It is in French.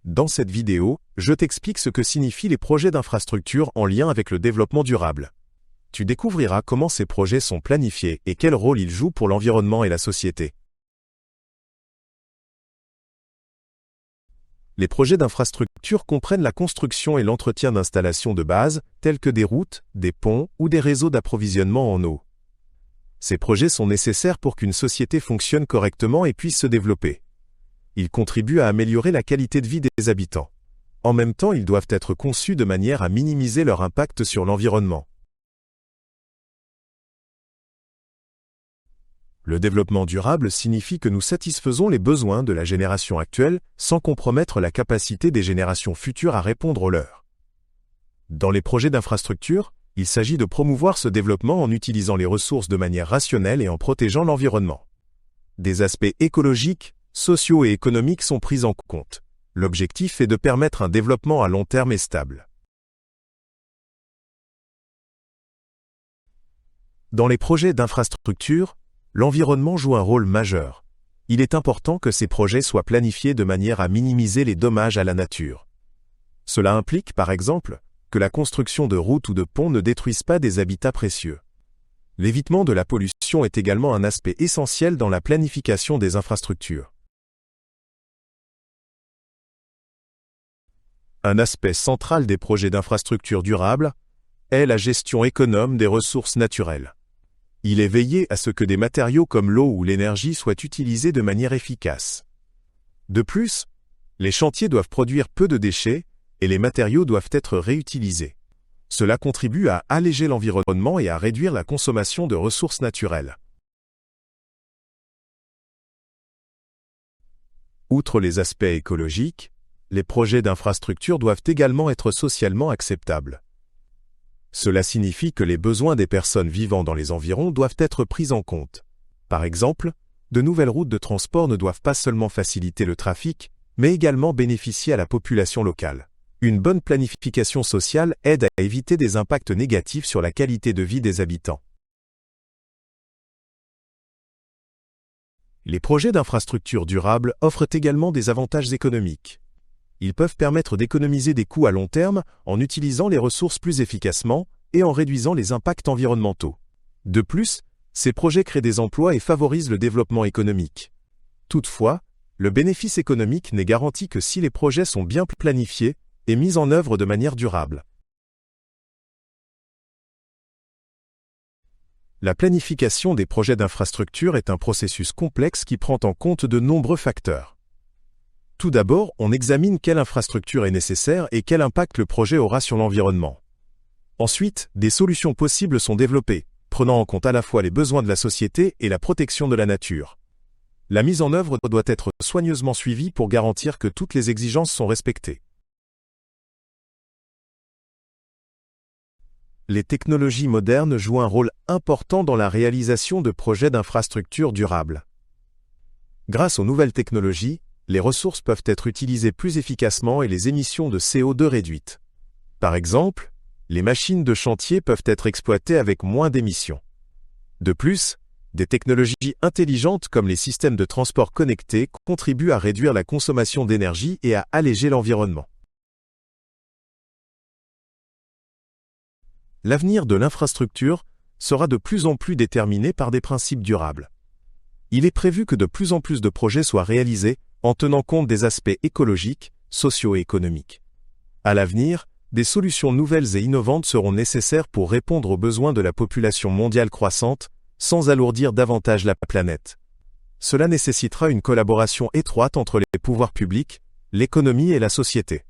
Dans cette vidéo, je t'explique ce que signifient les projets d'infrastructure en lien avec le développement durable. Tu découvriras comment ces projets sont planifiés et quel rôle ils jouent pour l'environnement et la société. Les projets d'infrastructure comprennent la construction et l'entretien d'installations de base, telles que des routes, des ponts ou des réseaux d'approvisionnement en eau. Ces projets sont nécessaires pour qu'une société fonctionne correctement et puisse se développer. Ils contribuent à améliorer la qualité de vie des habitants. En même temps, ils doivent être conçus de manière à minimiser leur impact sur l'environnement. Le développement durable signifie que nous satisfaisons les besoins de la génération actuelle sans compromettre la capacité des générations futures à répondre aux leurs. Dans les projets d'infrastructure, il s'agit de promouvoir ce développement en utilisant les ressources de manière rationnelle et en protégeant l'environnement. Des aspects écologiques, sociaux et économiques sont pris en compte. L'objectif est de permettre un développement à long terme et stable. Dans les projets d'infrastructure, l'environnement joue un rôle majeur. Il est important que ces projets soient planifiés de manière à minimiser les dommages à la nature. Cela implique, par exemple, que la construction de routes ou de ponts ne détruise pas des habitats précieux. L'évitement de la pollution est également un aspect essentiel dans la planification des infrastructures. Un aspect central des projets d'infrastructure durables est la gestion économe des ressources naturelles. Il est veillé à ce que des matériaux comme l'eau ou l'énergie soient utilisés de manière efficace. De plus, les chantiers doivent produire peu de déchets et les matériaux doivent être réutilisés. Cela contribue à alléger l'environnement et à réduire la consommation de ressources naturelles. Outre les aspects écologiques, les projets d'infrastructure doivent également être socialement acceptables. Cela signifie que les besoins des personnes vivant dans les environs doivent être pris en compte. Par exemple, de nouvelles routes de transport ne doivent pas seulement faciliter le trafic, mais également bénéficier à la population locale. Une bonne planification sociale aide à éviter des impacts négatifs sur la qualité de vie des habitants. Les projets d'infrastructure durables offrent également des avantages économiques. Ils peuvent permettre d'économiser des coûts à long terme en utilisant les ressources plus efficacement et en réduisant les impacts environnementaux. De plus, ces projets créent des emplois et favorisent le développement économique. Toutefois, le bénéfice économique n'est garanti que si les projets sont bien planifiés et mis en œuvre de manière durable. La planification des projets d'infrastructure est un processus complexe qui prend en compte de nombreux facteurs. Tout d'abord, on examine quelle infrastructure est nécessaire et quel impact le projet aura sur l'environnement. Ensuite, des solutions possibles sont développées, prenant en compte à la fois les besoins de la société et la protection de la nature. La mise en œuvre doit être soigneusement suivie pour garantir que toutes les exigences sont respectées. Les technologies modernes jouent un rôle important dans la réalisation de projets d'infrastructure durables. Grâce aux nouvelles technologies, les ressources peuvent être utilisées plus efficacement et les émissions de CO2 réduites. Par exemple, les machines de chantier peuvent être exploitées avec moins d'émissions. De plus, des technologies intelligentes comme les systèmes de transport connectés contribuent à réduire la consommation d'énergie et à alléger l'environnement. L'avenir de l'infrastructure sera de plus en plus déterminé par des principes durables. Il est prévu que de plus en plus de projets soient réalisés en tenant compte des aspects écologiques, sociaux et économiques. À l'avenir, des solutions nouvelles et innovantes seront nécessaires pour répondre aux besoins de la population mondiale croissante, sans alourdir davantage la planète. Cela nécessitera une collaboration étroite entre les pouvoirs publics, l'économie et la société.